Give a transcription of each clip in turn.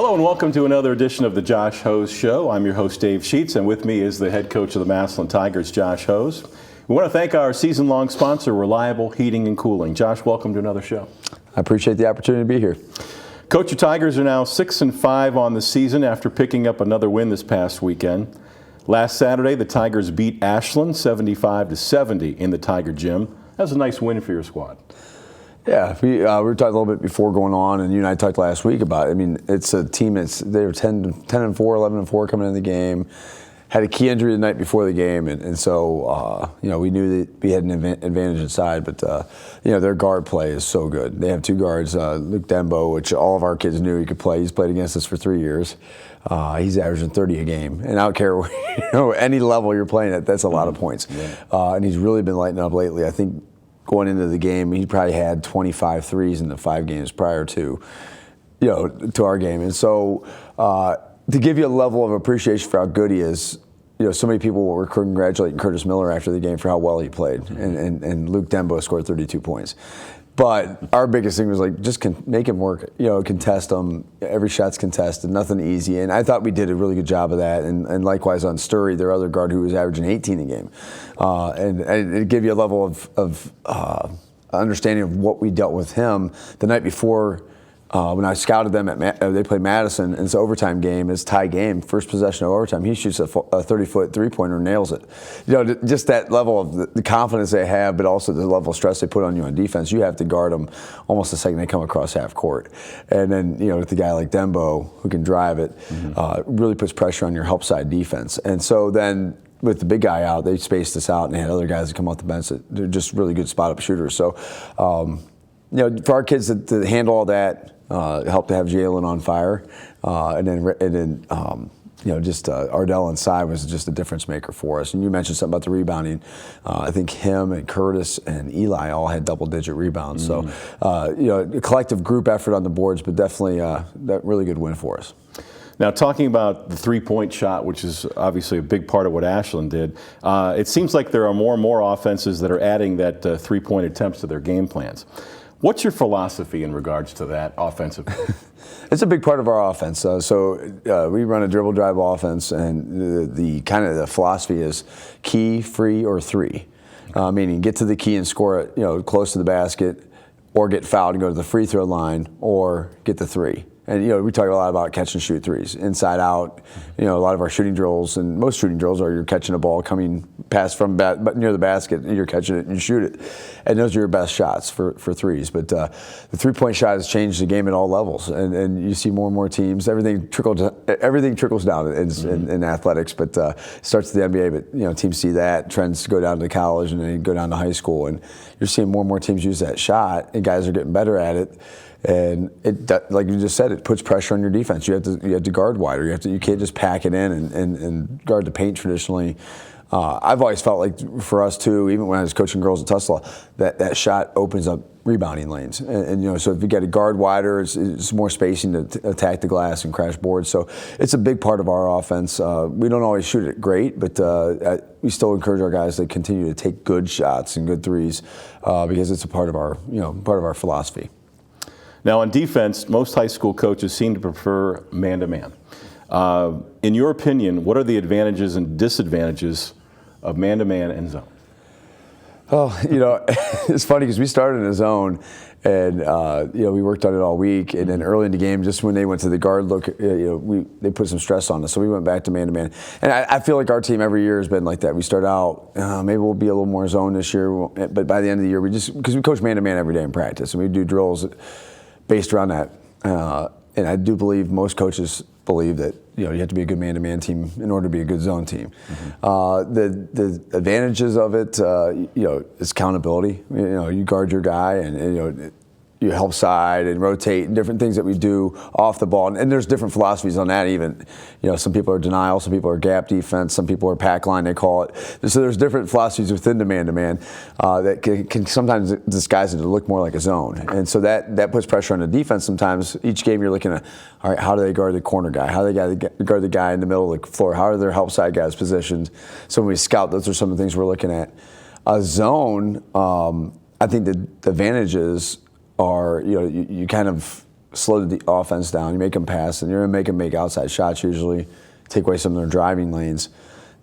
Hello and welcome to another edition of the Josh Hose Show. I'm your host, Dave Sheets, and with me is the head coach of the Massillon Tigers, Josh Hose. We want to thank our season-long sponsor, Reliable Heating and Cooling. Josh, welcome to another show. I appreciate the opportunity to be here. Coach, your Tigers are now 6-5 on the season after picking up another win this past weekend. Last Saturday, the Tigers beat Ashland 75-70 in the Tiger Gym. That was a nice win for your squad. Yeah, we were talking a little bit before going on, and you and I talked last week about it. I mean, it's a team they were 10-4, 11-4 coming into the game. Had a key injury the night before the game, and so we knew that we had an advantage inside. But their guard play is so good. They have two guards, Luke Dembo, which all of our kids knew he could play. He's played against us for 3 years. He's averaging 30 a game, and I don't care any level you're playing at. That's a lot of points. Yeah. And he's really been lighting up lately. I think going into the game, he probably had 25 threes in the 5 games prior to our game, and so. To give you a level of appreciation for how good he is, so many people were congratulating Curtis Miller after the game for how well he played, and Luke Dembo scored 32 points. But our biggest thing was just make him work, contest him. Every shot's contested, nothing easy, and I thought we did a really good job of that. And likewise on Sturry, their other guard, who was averaging 18 a game, and it gave you a level of understanding of what we dealt with him the night before. When I scouted them they played Madison, and it's an overtime game. It's a tie game. First possession of overtime, he shoots a 30-foot three-pointer and nails it. Just that level of the confidence they have, but also the level of stress they put on you on defense. You have to guard them almost the second they come across half court. And then with a guy like Dembo who can drive it, really puts pressure on your help side defense. And so then with the big guy out, they spaced us out, and they had other guys that come off the bench that they're just really good spot-up shooters. So, for our kids to handle all that. Helped to have Jalen on fire, and then Ardell inside was just a difference maker for us. And you mentioned something about the rebounding. I think him and Curtis and Eli all had double-digit rebounds. So, a collective group effort on the boards, but definitely that really good win for us. Now, talking about the three-point shot, which is obviously a big part of what Ashland did, it seems like there are more and more offenses that are adding that three-point attempts to their game plans. What's your philosophy in regards to that offensively? It's a big part of our offense. We run a dribble drive offense, and the philosophy is key, free, or three. Meaning get to the key and score it, close to the basket, or get fouled and go to the free throw line, or get the three. And we talk a lot about catch and shoot threes, inside out. A lot of our shooting drills, and most shooting drills are you're catching a ball coming past from near the basket, and you're catching it and you shoot it, and those are your best shots for threes. But the 3-point shot has changed the game at all levels, and you see more and more teams. Everything trickles down in athletics, but it starts at the NBA. But teams see that trends go down to college and then go down to high school, and you're seeing more and more teams use that shot, and guys are getting better at it. And like you just said, it puts pressure on your defense. You have to guard wider. You can't just pack it in and guard the paint traditionally. I've always felt like for us too, even when I was coaching girls at Tussala, that shot opens up rebounding lanes. And so if you get a guard wider, it's more spacing to attack the glass and crash boards. So it's a big part of our offense. We don't always shoot it great, but we still encourage our guys to continue to take good shots and good threes because it's a part of our philosophy. Now, on defense, most high school coaches seem to prefer man-to-man. In your opinion, what are the advantages and disadvantages of man-to-man and zone? Oh, it's funny because we started in a zone, and we worked on it all week. And then early in the game, just when they went to the guard look, they put some stress on us, so we went back to man-to-man. And I feel like our team every year has been like that. We start out, maybe we'll be a little more zone this year, but by the end of the year, because we coach man-to-man every day in practice, and we do drills based around that. And I do believe most coaches believe that you have to be a good man-to-man team in order to be a good zone team. The advantages of it, is accountability. You guard your guy, and you help side and rotate and different things that we do off the ball. And there's different philosophies on that even. Some people are denial, some people are gap defense, some people are pack line, they call it. So there's different philosophies within the man-to-man that can sometimes disguise it to look more like a zone. And so that puts pressure on the defense sometimes. Each game you're looking at, all right, how do they guard the corner guy? How do they guard the guy in the middle of the floor? How are their help side guys positioned? So when we scout, those are some of the things we're looking at. A zone, I think the advantages are, you kind of slow the offense down. You make them pass, and you're going to make them make outside shots usually, take away some of their driving lanes.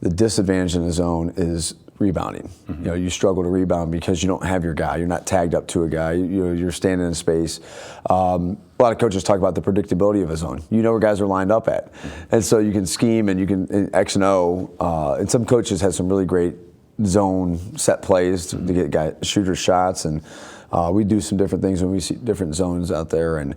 The disadvantage in the zone is rebounding. You know, you struggle to rebound because you don't have your guy. You're not tagged up to a guy. You're standing in space. A lot of coaches talk about the predictability of a zone. You know where guys are lined up at. And so you can scheme and you can X and O. And some coaches have some really great zone set plays to get shooter shots. And we do some different things when we see different zones out there. And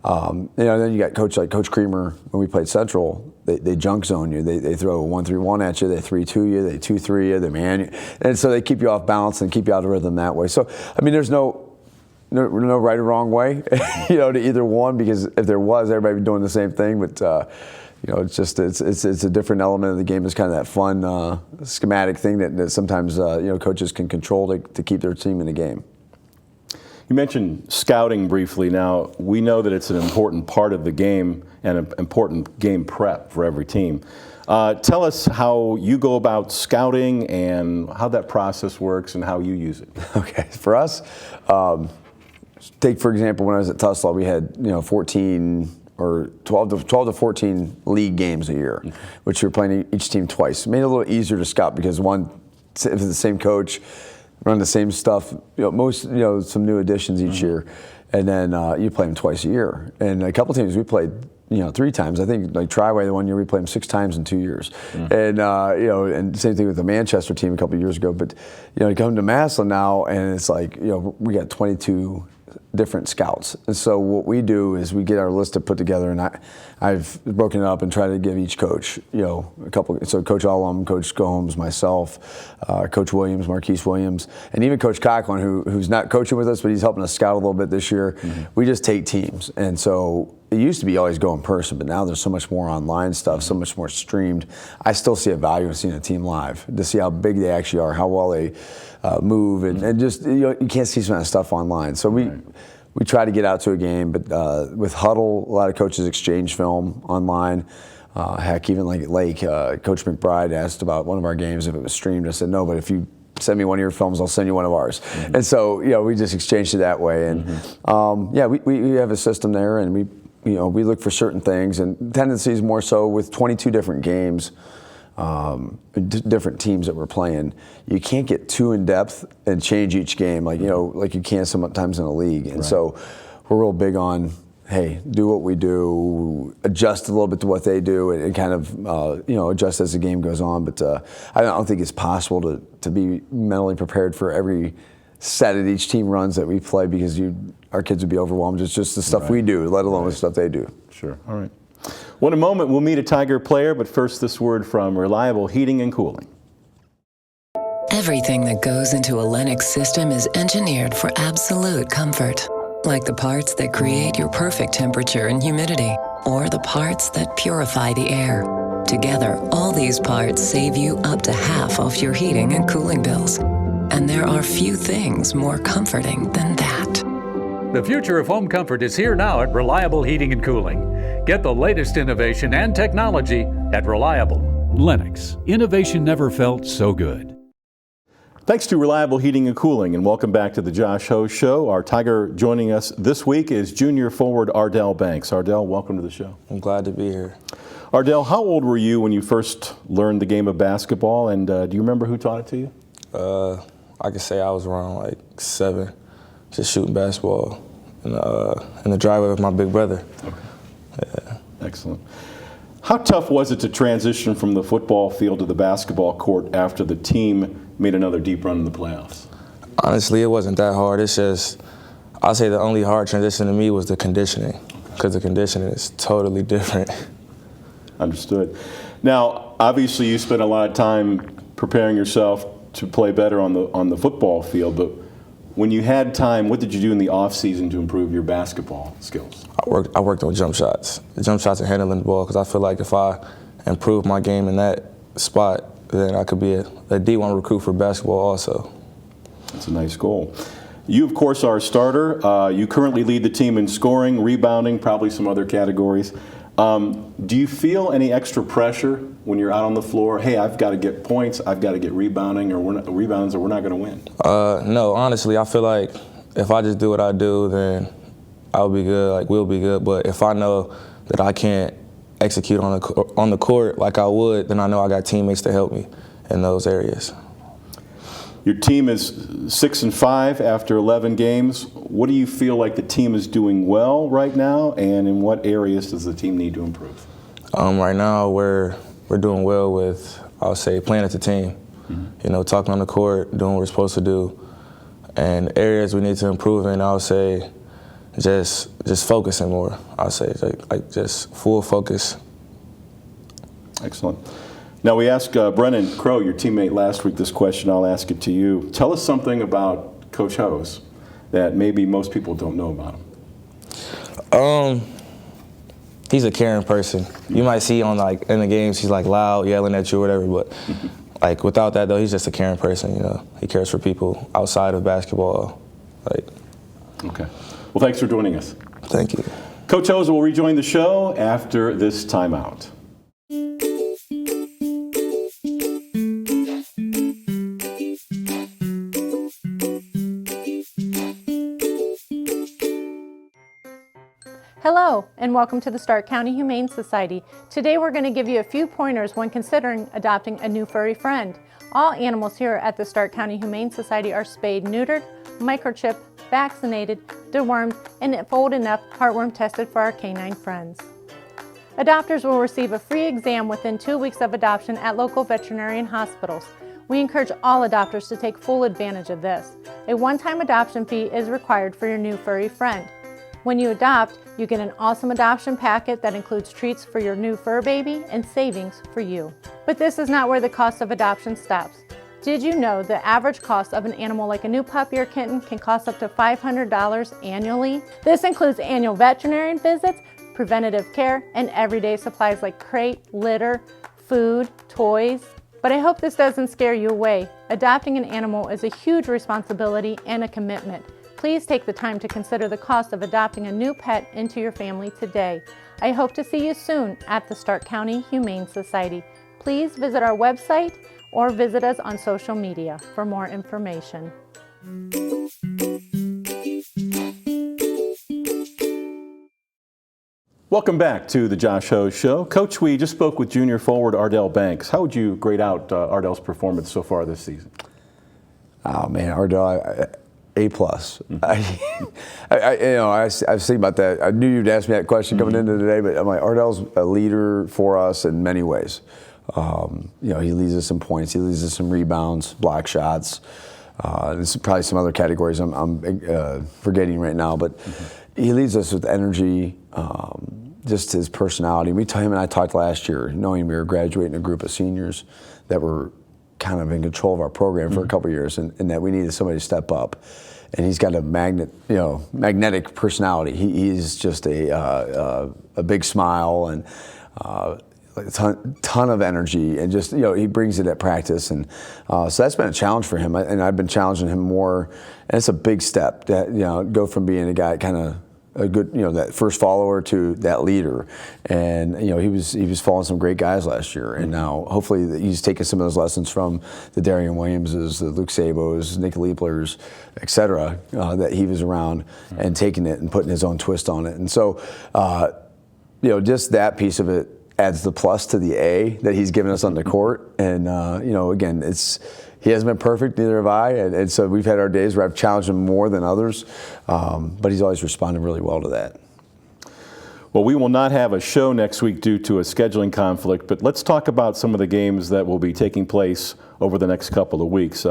you know, then you got Coach Creamer when we played Central. They junk zone you. They throw a 1-3-1 at you. They 3-2 you. They 2-3 you. They man you, and so they keep you off balance and keep you out of rhythm that way. So I mean, there's no right or wrong way, you know, to either one, because if there was, everybody would be doing the same thing. But you know, it's a different element of the game. It's kind of that fun schematic thing that sometimes you know, coaches can control to keep their team in the game. You mentioned scouting briefly. Now, we know that it's an important part of the game and an important game prep for every team. Tell us how you go about scouting and how that process works and how you use it. Okay, for us, take for example, when I was at Tuslaw, we had 14 or 12 to 14 league games a year, which you're playing each team twice. It made it a little easier to scout because one, if it's the same coach, run the same stuff, some new additions each year, and then you play them twice a year. And a couple teams we played, 3 times. I think like Triway, the one year we played them 6 times in 2 years. And and same thing with the Manchester team a couple of years ago. But you come to Massillon now, and it's like we got 22 different scouts. And so what we do is we get our list to put together, and I've broken it up and tried to give each coach, a couple. So Coach Allum, Coach Gomes, myself, Coach Williams, Marquise Williams, and even Coach Conklin, who's not coaching with us, but he's helping us scout a little bit this year. We just take teams. And so it used to be always go in person, but now there's so much more online stuff, so much more streamed. I still see a value in seeing a team live to see how big they actually are, how well they move, and just you can't see some of that stuff online. So we try to get out to a game, but with Huddle, a lot of coaches exchange film online. Heck, even like at Lake, Coach McBride asked about one of our games if it was streamed. I said no, but if you send me one of your films, I'll send you one of ours. And so we just exchanged it that way. And we have a system there, and we look for certain things, and tendencies more so with 22 different games. Different teams that we're playing, you can't get too in depth and change each game like you can sometimes in a league. And so we're real big on, hey, do what we do, adjust a little bit to what they do, and kind of adjust as the game goes on. But I don't think it's possible to be mentally prepared for every set that each team runs that we play, because our kids would be overwhelmed. It's just the stuff we do, let alone the stuff they do. Sure. All right. Well, in a moment, we'll meet a Tiger player, but first, this word from Reliable Heating and Cooling. Everything that goes into a Lennox system is engineered for absolute comfort. Like the parts that create your perfect temperature and humidity, or the parts that purify the air. Together, all these parts save you up to half off your heating and cooling bills. And there are few things more comforting than that. The future of home comfort is here now at Reliable Heating and Cooling. Get the latest innovation and technology at Reliable. Lennox. Innovation never felt so good. Thanks to Reliable Heating and Cooling, and welcome back to the Josh Ho Show. Our Tiger joining us this week is junior forward Ardell Banks. Ardell, welcome to the show. I'm glad to be here. Ardell, how old were you when you first learned the game of basketball, and do you remember who taught it to you? I could say I was around like 7, just shooting basketball in the driveway with my big brother. Okay. Yeah. Excellent. How tough was it to transition from the football field to the basketball court after the team made another deep run in the playoffs? Honestly, it wasn't that hard. It's just, I'll say the only hard transition to me was the conditioning, because the conditioning is totally different. Understood. Now, obviously, you spent a lot of time preparing yourself to play better on the football field, but when you had time, what did you do in the off season to improve your basketball skills? I worked on jump shots and handling the ball, because I feel like if I improve my game in that spot, then I could be a D1 recruit for basketball also. That's a nice goal. You, of course, are a starter. You currently lead the team in scoring, rebounding, probably some other categories. Do you feel any extra pressure when you're out on the floor? Hey, I've got to get points, I've got to get rebounds, or we're not going to win? No, honestly, I feel like if I just do what I do, then I'll be good, like we'll be good. But if I know that I can't execute on the court like I would, then I know I got teammates to help me in those areas. Your team is 6-5 after 11 games. What do you feel like the team is doing well right now, and in what areas does the team need to improve? Right now, we're doing well with, I'll say, playing as a team. You know, talking on the court, doing what we're supposed to do. And areas we need to improve in, I'll say, just focusing more. I'll say, like just full focus. Excellent. Now we asked Brennan Crow, your teammate last week, this question. I'll ask it to you. Tell us something about Coach Hose that maybe most people don't know about him. He's a caring person. You might see on like in the games he's like loud, yelling at you or whatever, but like without that though, he's just a caring person. You know, he cares for people outside of basketball. Like. Okay. Well, thanks for joining us. Thank you. Coach Hose will rejoin the show after this timeout. Hello, and welcome to the Stark County Humane Society. Today we're going to give you a few pointers when considering adopting a new furry friend. All animals here at the Stark County Humane Society are spayed, neutered, microchipped, vaccinated, dewormed, and if old enough, heartworm tested for our canine friends. Adopters will receive a free exam within 2 weeks of adoption at local veterinarian hospitals. We encourage all adopters to take full advantage of this. A one-time adoption fee is required for your new furry friend. When you adopt, you get an awesome adoption packet that includes treats for your new fur baby and savings for you. But this is not where the cost of adoption stops. Did you know the average cost of an animal like a new puppy or kitten can cost up to $500 annually? This includes annual veterinarian visits, preventative care, and everyday supplies like crate, litter, food, toys. But I hope this doesn't scare you away. Adopting an animal is a huge responsibility and a commitment. Please take the time to consider the cost of adopting a new pet into your family today. I hope to see you soon at the Stark County Humane Society. Please visit our website or visit us on social media for more information. Welcome back to the Josh Hose Show. Coach, we just spoke with junior forward Ardell Banks. How would you grade out Ardell's performance so far this season? Oh man, Ardell, A+. I was thinking about that. I knew you'd ask me that question coming into today, but I'm like, Ardell's a leader for us in many ways. He leads us in points, he leads us in rebounds, block shots. There's probably some other categories I'm forgetting right now, but he leads us with energy, just his personality. Him and I talked last year, knowing we were graduating a group of seniors that were kind of in control of our program for a couple of years, and that we needed somebody to step up. And he's got a magnetic personality. He's just a big smile and a ton of energy, and just he brings it at practice, and so that's been a challenge for him. And I've been challenging him more, and it's a big step that go from being a guy kind of a good that first follower to that leader. And he was following some great guys last year, and now hopefully he's taken some of those lessons from the Darian Williamses, the Luke Sabos, Nick Leeplers, et cetera, that he was around, and taking it and putting his own twist on it. And so just that piece of it adds the plus to the A that he's given us on the court. And again, he hasn't been perfect, neither have I, and so we've had our days where I've challenged him more than others, but he's always responded really well to that. Well, we will not have a show next week due to a scheduling conflict, but let's talk about some of the games that will be taking place over the next couple of weeks.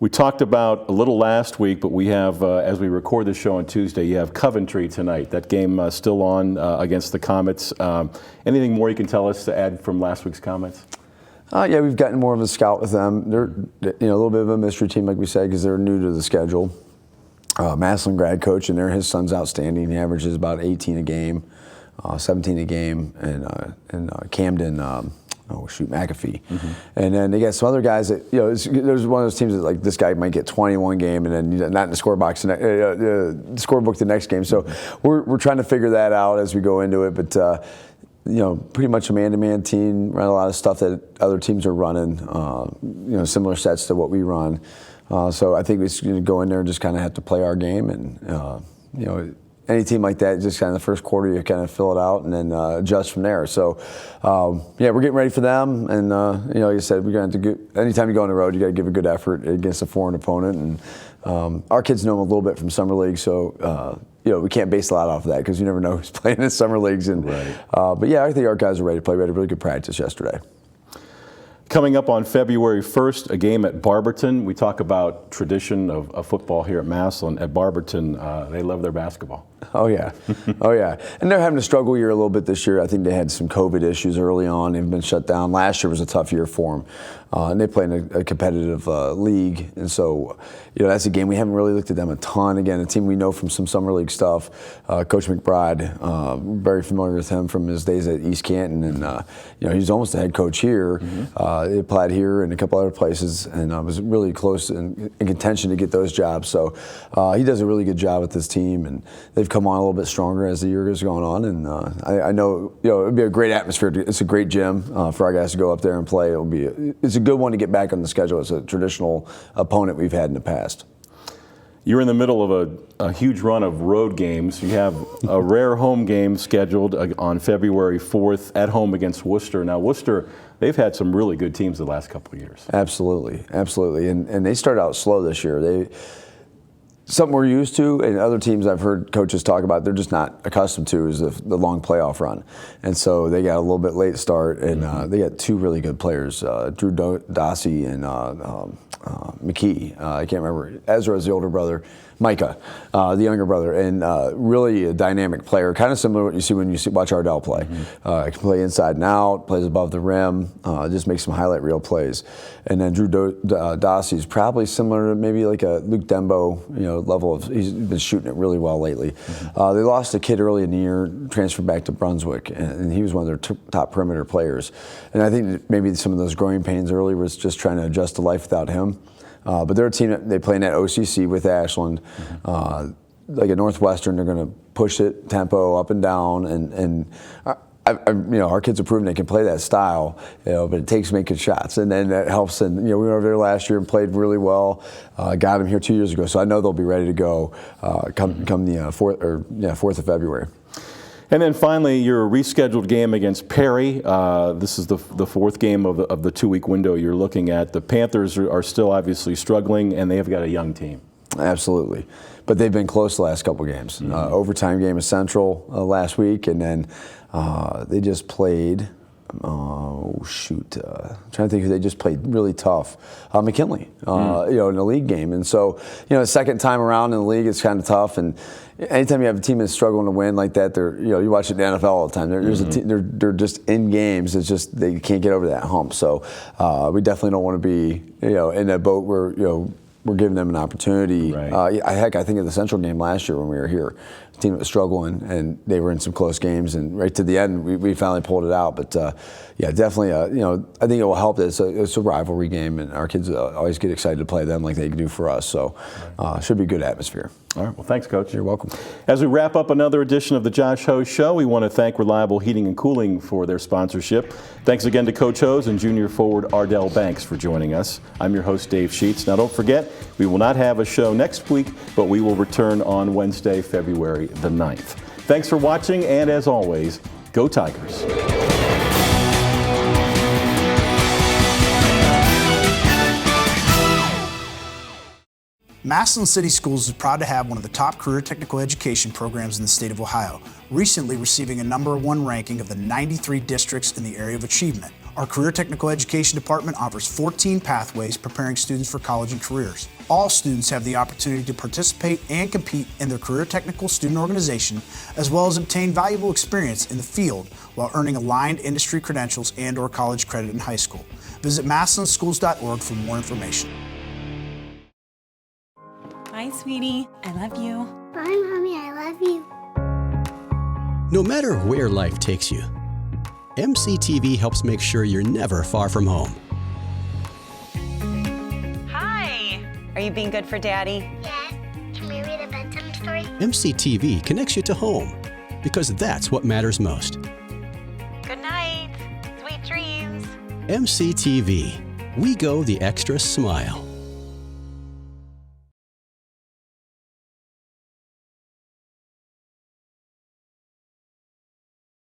We talked about a little last week, but we have, as we record this show on Tuesday, you have Coventry tonight. That game still on against the Comets. Anything more you can tell us to add from last week's comments? Yeah, we've gotten more of a scout with them. They're a little bit of a mystery team, like we said, because they're new to the schedule. Massillon grad coach, and his son's outstanding. He averages about 18 a game, 17 a game, and Camden. McAfee. And then they got some other guys that, there's one of those teams that like this guy might get 21 game and then not in the scorebook the next game. So we're trying to figure that out as we go into it. But pretty much a man-to-man team, run a lot of stuff that other teams are running, similar sets to what we run. So I think we're going to go in there and just kind of have to play our game, and any team like that, just kind of the first quarter, you kind of fill it out and then adjust from there. So, yeah, we're getting ready for them. And, like I said, we're going to anytime you go on the road, you got to give a good effort against a foreign opponent. And our kids know them a little bit from summer league, so, we can't base a lot off of that because you never know who's playing in summer leagues. And, right. But, yeah, I think our guys are ready to play. We had a really good practice yesterday. Coming up on February 1st, a game at Barberton. We talk about tradition of football here at Massillon. At Barberton, they love their basketball. Oh, yeah. Oh, yeah. And they're having a struggle year a little bit this year. I think they had some COVID issues early on. They've been shut down. Last year was a tough year for them. And they play in a competitive league. And so, that's a game we haven't really looked at them a ton. Again, a team we know from some summer league stuff. Coach McBride, very familiar with him from his days at East Canton. And, he's almost the head coach here. Mm-hmm. He applied here and a couple other places and was really close in contention to get those jobs. So he does a really good job with this team. And they've come on a little bit stronger as the year has gone on. And I know, it would be a great atmosphere. It's a great gym for our guys to go up there and play. It's a good one to get back on the schedule. It's a traditional opponent we've had in the past. You're in the middle of a huge run of road games. You have a rare home game scheduled on February 4th at home against Worcester. Now, Worcester, they've had some really good teams the last couple of years. Absolutely, absolutely. And they started out slow this year. Something we're used to, and other teams I've heard coaches talk about, they're just not accustomed to is the long playoff run. And so they got a little bit late start, and they got two really good players, Drew Dossey and McKee. I can't remember. Ezra is the older brother. Micah, the younger brother, and really a dynamic player, kind of similar to what you see when you watch Ardell play. Can play inside and out, plays above the rim, just makes some highlight reel plays. And then Drew Dossey is probably similar to maybe like a Luke Dembo, level of. He's been shooting it really well lately. They lost a kid early in the year, transferred back to Brunswick, and he was one of their top perimeter players. And I think maybe some of those growing pains early was just trying to adjust to life without him. But they're a team that they play in that OCC with Ashland. Like at Northwestern, they're going to push it tempo up and down, and our kids have proven they can play that style. But it takes making shots, and then that helps. And we were over there last year and played really well. Got them here 2 years ago, so I know they'll be ready to go come the 4th of February. And then finally, your rescheduled game against Perry. This is the fourth game of the 2-week window you're looking at. The Panthers are still obviously struggling, and they have got a young team. Absolutely. But they've been close the last couple games. Overtime game at Central last week, and then they just played. I'm trying to think who they just played really tough. McKinley, in the league game. And so, the second time around in the league, it's kind of tough. And anytime you have a team that's struggling to win like that, you watch it in the NFL all the time. They're just in games. It's just they can't get over that hump. So we definitely don't want to be, in that boat where, we're giving them an opportunity. Right. I think of the Central game last year when we were here. The team that was struggling, and they were in some close games, and right to the end, we finally pulled it out. But definitely, I think it will help. It's a rivalry game, and our kids always get excited to play them like they do for us. So, should be a good atmosphere. All right. Well, thanks, Coach. You're welcome. As we wrap up another edition of the Josh Hose Show, we want to thank Reliable Heating and Cooling for their sponsorship. Thanks again to Coach Hose and junior forward Ardell Banks for joining us. I'm your host, Dave Sheets. Now, don't forget, we will not have a show next week, but we will return on Wednesday, February the 9th. Thanks for watching, and as always, go Tigers. Massillon City Schools is proud to have one of the top career technical education programs in the state of Ohio, recently receiving a #1 ranking of the 93 districts in the area of achievement. Our career technical education department offers 14 pathways preparing students for college and careers. All students have the opportunity to participate and compete in their career technical student organization, as well as obtain valuable experience in the field while earning aligned industry credentials and/or college credit in high school. Visit massillonschools.org for more information. Bye, sweetie. I love you. Bye, Mommy. I love you. No matter where life takes you, MCTV helps make sure you're never far from home. Hi. Are you being good for Daddy? Yes. Can we read a bedtime story? MCTV connects you to home because that's what matters most. Good night. Sweet dreams. MCTV. We go the extra smile.